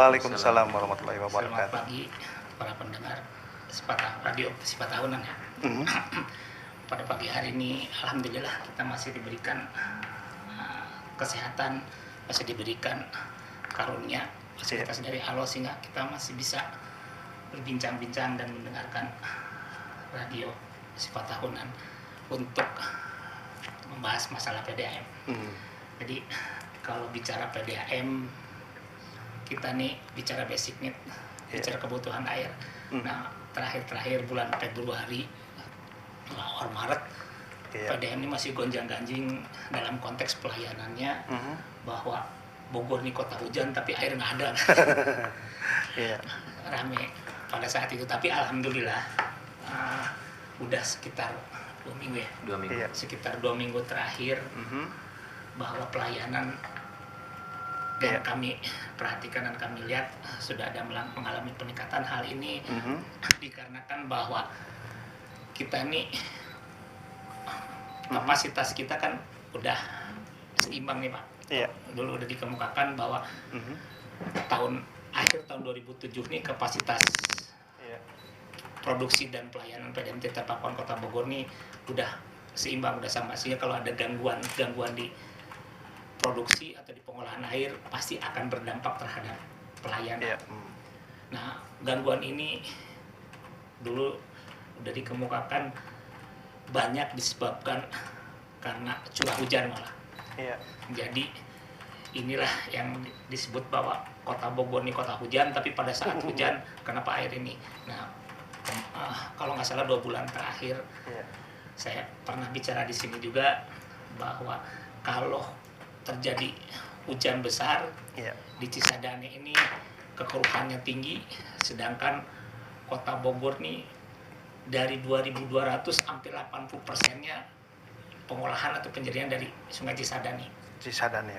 Waalaikumsalam warahmatullahi Selamat wabarakatuh. pagi para pendengar radio Sifat Tahunan ya. Pada pagi hari ini alhamdulillah kita masih diberikan kesehatan, masih diberikan karunia fasilitas dari Allah sehingga kita masih bisa berbincang-bincang dan mendengarkan radio Sifat Tahunan untuk membahas masalah PDAM. Jadi kalau bicara PDAM, kita nih bicara basic need, bicara kebutuhan air. Nah, terakhir bulan Februari, awal Maret, PDAM ini masih gonjang-ganjing dalam konteks pelayanannya, bahwa Bogor ini kota hujan tapi air nggak ada. Rame pada saat itu, tapi alhamdulillah udah sekitar 2 minggu ya. 2 minggu. Sekitar 2 minggu terakhir, bahwa pelayanan yang kami perhatikan dan kami lihat sudah ada mengalami peningkatan. Hal ini dikarenakan bahwa kita ini kapasitas kita kan udah seimbang nih Pak. Dulu udah dikemukakan bahwa akhir tahun 2007 nih kapasitas produksi dan pelayanan PDAM Tetra Pakuan Kota Bogor nih udah seimbang, udah sama, sehingga kalau ada gangguan di produksi atau di pengolahan air pasti akan berdampak terhadap pelayanan. Nah, gangguan ini dulu udah dikemukakan banyak disebabkan karena curah hujan malah. Jadi inilah yang disebut bahwa Kota Bogor ini kota hujan, tapi pada saat hujan kenapa air ini? Nah, kalau nggak salah 2 bulan terakhir saya pernah bicara di sini juga bahwa kalau terjadi hujan besar di Cisadane ini kekeruhannya tinggi, sedangkan Kota Bogor nih dari 2.200 hampir 80%-nya pengolahan atau penjadian dari Sungai Cisadane.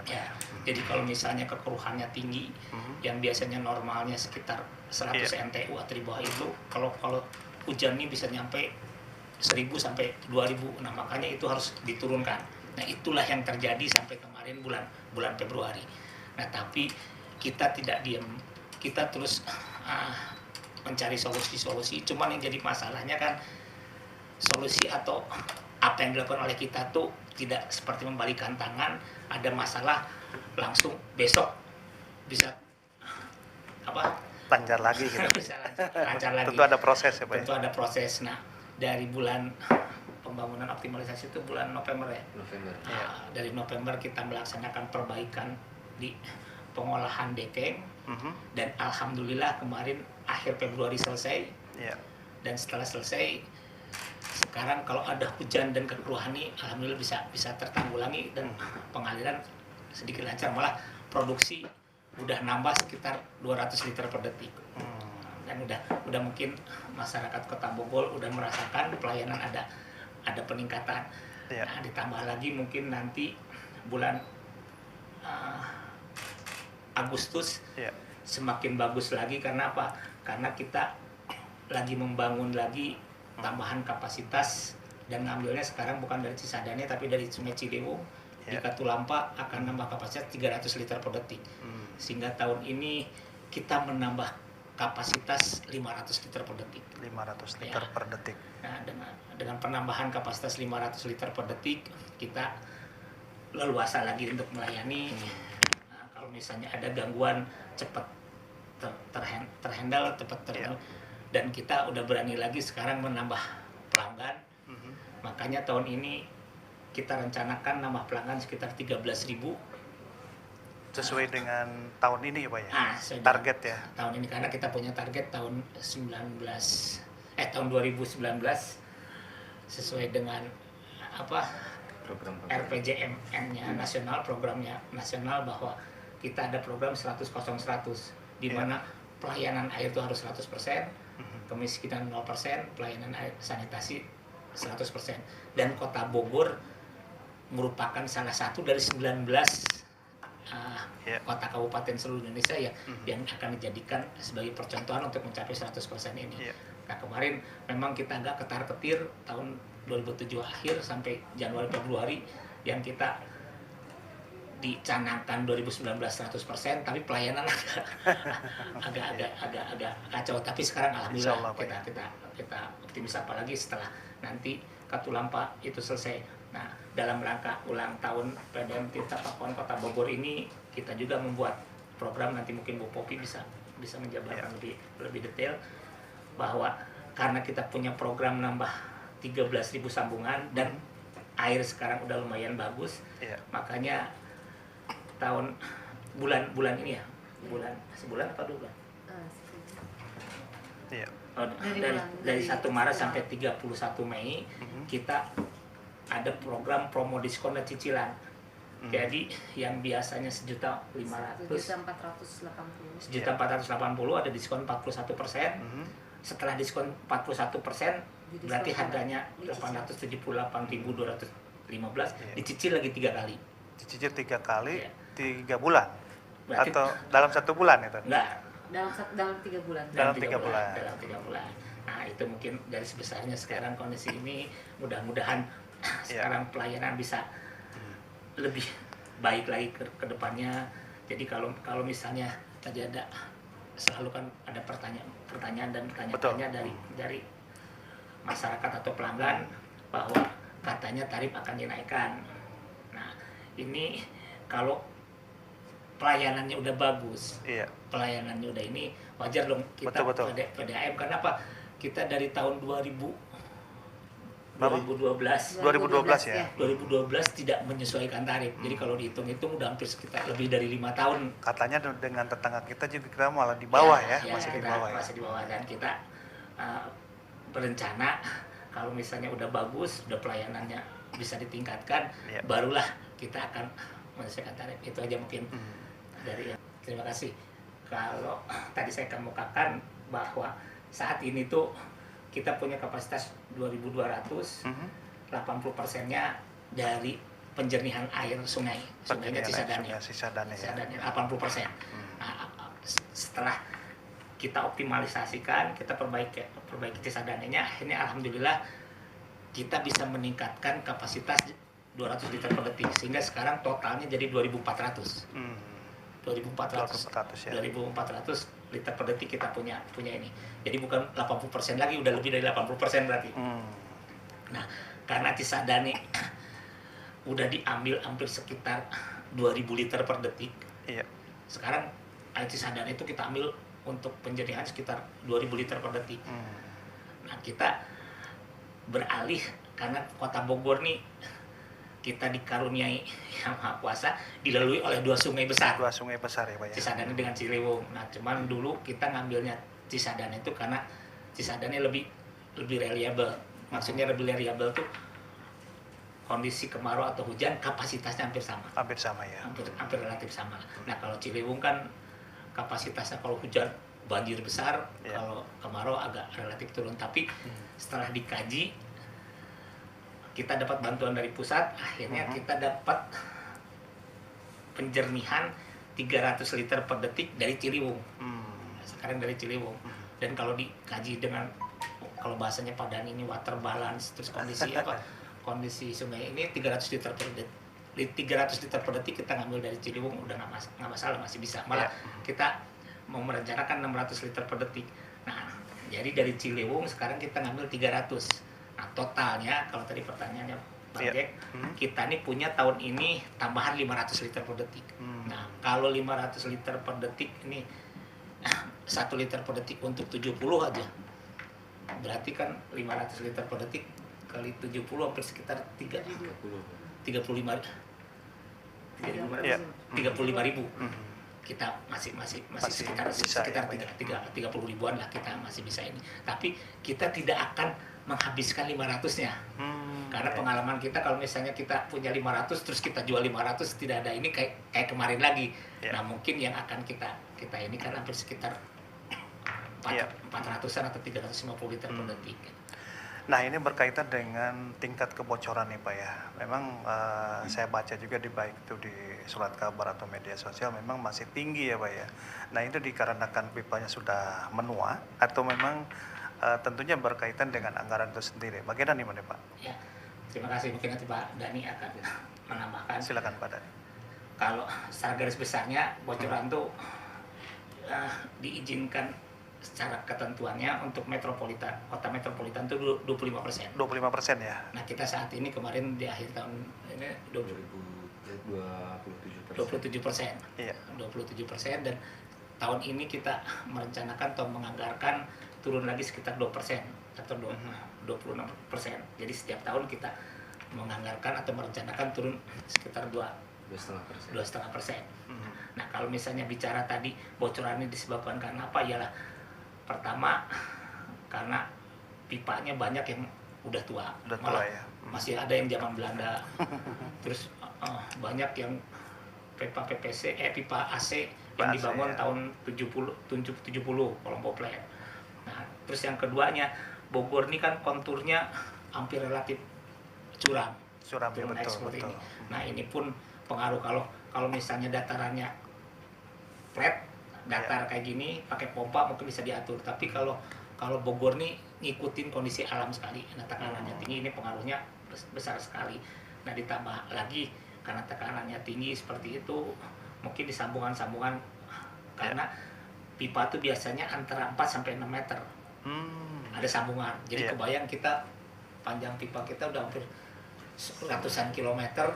Ya. Jadi kalau misalnya kekeruhannya tinggi, yang biasanya normalnya sekitar 100 NTU atau di bawah itu, kalau hujan ini bisa nyampe 1.000 sampai 2.000, nah makanya itu harus diturunkan. Nah itulah yang terjadi sampai kemarin bulan Februari. Nah tapi kita tidak diam, kita terus mencari solusi-solusi. Cuman yang jadi masalahnya kan solusi atau apa yang dilakukan oleh kita tuh tidak seperti membalikan tangan, ada masalah langsung besok bisa lancar lagi gitu. Bisa lancar lagi. Tentu ada proses ya Pak. Tentu ada proses. Nah dari bulan pembangunan optimalisasi itu bulan November ya. Dari November kita melaksanakan perbaikan di pengolahan dekeng, dan alhamdulillah kemarin akhir Februari selesai. Dan setelah selesai, sekarang kalau ada hujan dan kekeruhan ini alhamdulillah bisa tertanggulangi dan pengaliran sedikit lancar, malah produksi udah nambah sekitar 200 liter per detik. Dan udah mungkin masyarakat Kota Bogor udah merasakan pelayanan ada peningkatan. Nah, ditambah lagi mungkin nanti bulan Agustus semakin bagus lagi. Karena apa? Karena kita lagi membangun lagi tambahan kapasitas, dan ngambilnya sekarang bukan dari Cisadane tapi dari Sungai Ciliwung. Di Katulampa akan nambah kapasitas 300 liter per detik. Sehingga tahun ini kita menambah kapasitas 500 liter per detik. 500 liter per detik. Nah, dengan penambahan kapasitas 500 liter per detik, kita leluasa lagi untuk melayani. Nah, kalau misalnya ada gangguan, cepat terhandle, dan kita udah berani lagi sekarang menambah pelanggan. Makanya tahun ini kita rencanakan nambah pelanggan sekitar 13.000. Sesuai dengan tahun ini ya Pak ya? Target ya? Tahun ini, karena kita punya target tahun 2019 sesuai dengan program RPJMN-nya nasional, programnya nasional, bahwa kita ada program 100-100, di mana pelayanan air itu harus 100%, kemiskinan 0%, pelayanan air sanitasi 100%. Dan Kota Bogor merupakan salah satu dari 19 kota kabupaten seluruh Indonesia yang akan dijadikan sebagai percontohan untuk mencapai 100% ini. Nah kemarin memang kita agak ketar-ketir tahun 2007 akhir sampai Januari Februari, yang kita dicanangkan 2019 100%, tapi pelayanan agak kacau. Tapi sekarang alhamdulillah Insyaallah, Pak, ya. kita optimis, apalagi setelah nanti Katulampa itu selesai. Nah, dalam rangka ulang tahun PDM Tirta Pakuan Kota Bogor ini, kita juga membuat program, nanti mungkin Bu Popi bisa menjabarkan lebih detail, bahwa karena kita punya program nambah 13.000 sambungan dan air sekarang udah lumayan bagus, makanya bulan ini ya, sebulan apa 2 bulan? Iya. Dari 1 Maret sampai 31 Mei kita ada program promo diskon dan cicilan. Jadi yang biasanya 1.500.000, 1.480 ada diskon 41%. Setelah diskon 41%, berarti harganya 878.215, dicicil lagi 3 kali. Dicicil 3 kali, 3 bulan? Berarti, atau dalam 1 bulan itu? Enggak. Dalam 3 bulan. Dalam 3 bulan. Dalam 3 bulan. Nah, itu mungkin dari sebesarnya sekarang kondisi ini, mudah-mudahan sekarang pelayanan bisa lebih baik lagi ke depannya. Jadi kalau misalnya tadi selalu kan ada pertanyaan dan tanya-tanya dari masyarakat atau pelanggan bahwa katanya tarif akan dinaikkan. Nah, ini kalau pelayanannya udah bagus, pelayanannya udah ini, wajar dong kita PDAM. Karena apa? Kita dari tahun 2012 ya. 2012 tidak menyesuaikan tarif. Jadi kalau dihitung-hitung udah hampir sekitar lebih dari 5 tahun. Katanya dengan tetangga kita juga kita malah di bawah masih di bawah. Masih di bawah, dan kita berencana kalau misalnya udah bagus, udah pelayanannya bisa ditingkatkan, barulah kita akan menyesuaikan tarif. Itu aja mungkin dari terima kasih. Kalau tadi saya kemukakan bahwa saat ini tuh kita punya kapasitas 2.200, 80%-nya dari penjernihan air sungainya Cisadane, 80%. Nah, setelah kita optimalisasikan, kita perbaiki Cisadane-nya, akhirnya alhamdulillah kita bisa meningkatkan kapasitas 200 liter per detik, sehingga sekarang totalnya jadi 2.400. 2.400 liter per detik kita punya ini. Jadi bukan 80% lagi, udah lebih dari 80% berarti. Nah, karena Cisadane udah diambil hampir sekitar 2.000 liter per detik. Sekarang air Cisadane itu kita ambil untuk penjernihan sekitar 2.000 liter per detik. Nah, kita beralih karena Kota Bogor nih kita dikaruniai Yang Maha Kuasa, dilalui oleh 2 sungai besar. 2 sungai besar ya, Pak ya. Cisadane dengan Ciliwung. Nah, cuman dulu kita ngambilnya Cisadane itu karena Cisadane lebih reliable. Maksudnya lebih reliable tuh kondisi kemarau atau hujan kapasitasnya hampir sama. Hampir sama ya. Hampir relatif sama. Nah, kalau Ciliwung kan kapasitasnya kalau hujan banjir besar, kalau kemarau agak relatif turun. Tapi setelah dikaji, kita dapat bantuan dari pusat, akhirnya kita dapat penjernihan 300 liter per detik dari Ciliwung. Sekarang dari Ciliwung. Dan kalau dikaji dengan, kalau bahasanya Padang ini water balance, terus kondisi sungai ini 300 liter per detik. 300 liter per detik kita ngambil dari Ciliwung udah nggak masalah, masih bisa. Malah kita mau merencanakan 600 liter per detik. Nah, jadi dari Ciliwung sekarang kita ngambil 300. Nah, totalnya kalau tadi pertanyaannya Pak Jack, kita nih punya tahun ini tambahan 500 liter per detik. Nah, kalau 500 liter per detik ini 1 liter per detik untuk 70 aja. Berarti kan 500 liter per detik kali 70 hampir sekitar 35.000. Kita masih sekitar 30 ribuan lah, kita masih bisa ini. Tapi kita tidak akan menghabiskan 500-nya. Karena pengalaman kita kalau misalnya kita punya 500 terus kita jual 500 tidak ada ini kayak kemarin lagi. Nah, mungkin yang akan kita ini kan hampir sekitar 400-an atau 350 liter per detik. Nah, ini berkaitan dengan tingkat kebocoran nih Pak ya. Memang saya baca juga baik itu di surat kabar atau media sosial memang masih tinggi ya Pak ya. Nah, itu dikarenakan pipanya sudah menua atau memang tentunya berkaitan dengan anggaran itu sendiri. Bagaimana nih Pak? Ya, terima kasih. Mungkin nanti Pak Dani akan menambahkan. Silakan Pak Dani. kalau secara garis besarnya bocoran tuh diizinkan secara ketentuannya untuk metropolitan, kota metropolitan itu 25%. 25% ya? Nah, kita saat ini kemarin di akhir tahun ini 27%. Iya. 27%, dan tahun ini kita merencanakan atau menganggarkan turun lagi sekitar 2% atau 26%. Jadi setiap tahun kita menganggarkan atau merencanakan turun sekitar 2,5%. Nah, kalau misalnya bicara tadi bocoran ini disebabkan karena apa? Ialah pertama karena pipanya banyak yang udah tua, malah ya. masih ada yang zaman Belanda. Terus banyak yang pipa PPC, pipa AC yang dibangun ya. tahun 70 kolom popler. Nah, terus yang keduanya, Bogor ini kan konturnya hampir relatif curam ya, turun naik betul, seperti betul. ini. Nah, ini pun pengaruh kalau misalnya datarannya flat, datar kayak gini pakai pompa mungkin bisa diatur. Tapi kalau Bogor nih ngikutin kondisi alam sekali. Nah, tekanannya tinggi, ini pengaruhnya besar sekali. Nah, ditambah lagi karena tekanannya tinggi seperti itu, mungkin di sambungan-sambungan, karena pipa itu biasanya antara 4 sampai 6 meter. Ada sambungan. Jadi kebayang kita panjang pipa kita udah hampir ratusan kilometer,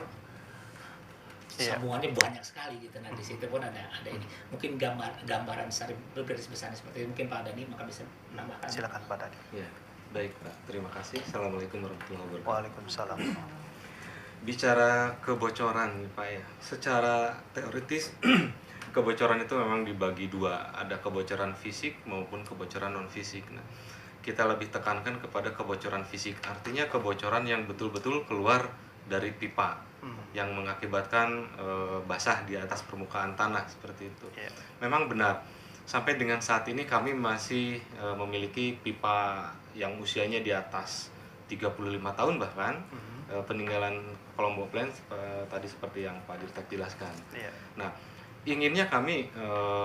sambungannya banyak sekali gitu. Nah, di situ pun ada ini. Mungkin gambaran secara garis besar seperti itu. Mungkin Pak Dani maka bisa menambahkan. Silakan Pak Dani. Ya, baik Pak. Terima kasih. Assalamualaikum warahmatullahi wabarakatuh. Waalaikumsalam. Bicara kebocoran Pak ya, secara teoritis kebocoran itu memang dibagi dua, ada kebocoran fisik maupun kebocoran non fisik. Nah, kita lebih tekankan kepada kebocoran fisik, artinya kebocoran yang betul-betul keluar dari pipa yang mengakibatkan basah di atas permukaan tanah seperti itu. Memang benar, sampai dengan saat ini kami masih memiliki pipa yang usianya di atas 35 tahun bahkan, peninggalan kolom poplen tadi seperti yang Pak Dirtek jelaskan. Nah, inginnya kami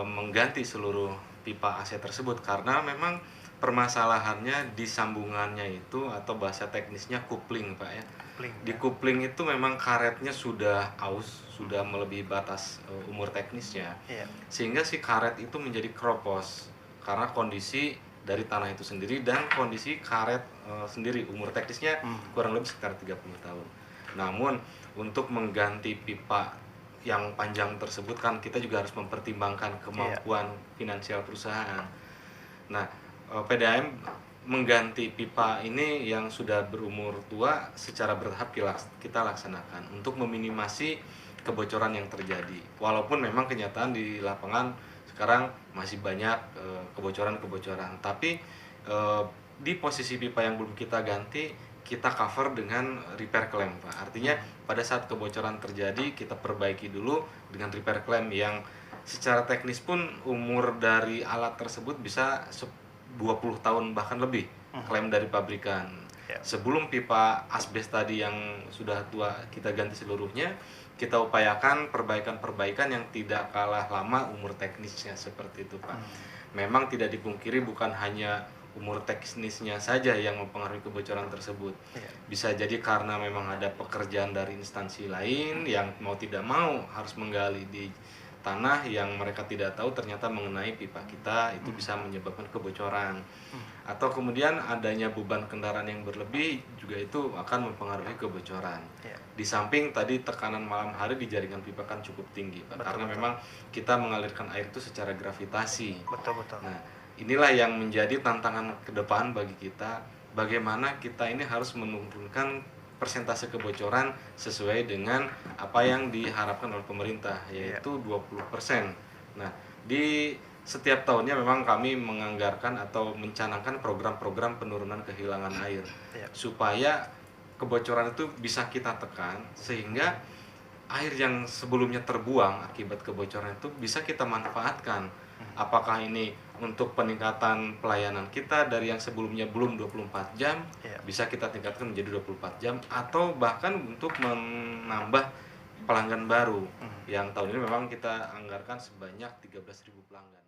mengganti seluruh pipa AC tersebut karena memang permasalahannya di sambungannya itu, atau bahasa teknisnya coupling Pak ya. Di coupling itu memang karetnya sudah aus, sudah melebihi batas umur teknisnya, sehingga si karet itu menjadi kropos karena kondisi dari tanah itu sendiri dan kondisi karet sendiri, umur teknisnya kurang lebih sekitar 30 tahun. Namun untuk mengganti pipa yang panjang tersebut kan kita juga harus mempertimbangkan kemampuan finansial perusahaan. Nah, PDAM mengganti pipa ini yang sudah berumur tua secara bertahap kita laksanakan untuk meminimasi kebocoran yang terjadi. Walaupun memang kenyataan di lapangan sekarang masih banyak kebocoran-kebocoran, tapi di posisi pipa yang belum kita ganti, kita cover dengan repair claim Pak. Artinya pada saat kebocoran terjadi kita perbaiki dulu dengan repair claim yang secara teknis pun umur dari alat tersebut bisa 20 tahun bahkan lebih klaim dari pabrikan. Sebelum pipa asbes tadi yang sudah tua kita ganti seluruhnya, kita upayakan perbaikan-perbaikan yang tidak kalah lama umur teknisnya seperti itu Pak. Memang tidak dipungkiri bukan hanya umur teknisnya saja yang mempengaruhi kebocoran tersebut. Bisa jadi karena memang ada pekerjaan dari instansi lain yang mau tidak mau harus menggali di tanah yang mereka tidak tahu ternyata mengenai pipa kita, itu bisa menyebabkan kebocoran. Atau kemudian adanya beban kendaraan yang berlebih juga itu akan mempengaruhi kebocoran. Di samping tadi tekanan malam hari di jaringan pipa kan cukup tinggi Pak, karena memang kita mengalirkan air itu secara gravitasi. Nah, inilah yang menjadi tantangan ke depan bagi kita, bagaimana kita ini harus menurunkan persentase kebocoran sesuai dengan apa yang diharapkan oleh pemerintah, yaitu 20%. Nah, di setiap tahunnya memang kami menganggarkan atau mencanangkan program-program penurunan kehilangan air, supaya kebocoran itu bisa kita tekan, sehingga air yang sebelumnya terbuang akibat kebocoran itu bisa kita manfaatkan. Apakah ini untuk peningkatan pelayanan kita dari yang sebelumnya belum 24 jam, bisa kita tingkatkan menjadi 24 jam, atau bahkan untuk menambah pelanggan baru yang tahun ini memang kita anggarkan sebanyak 13.000 pelanggan.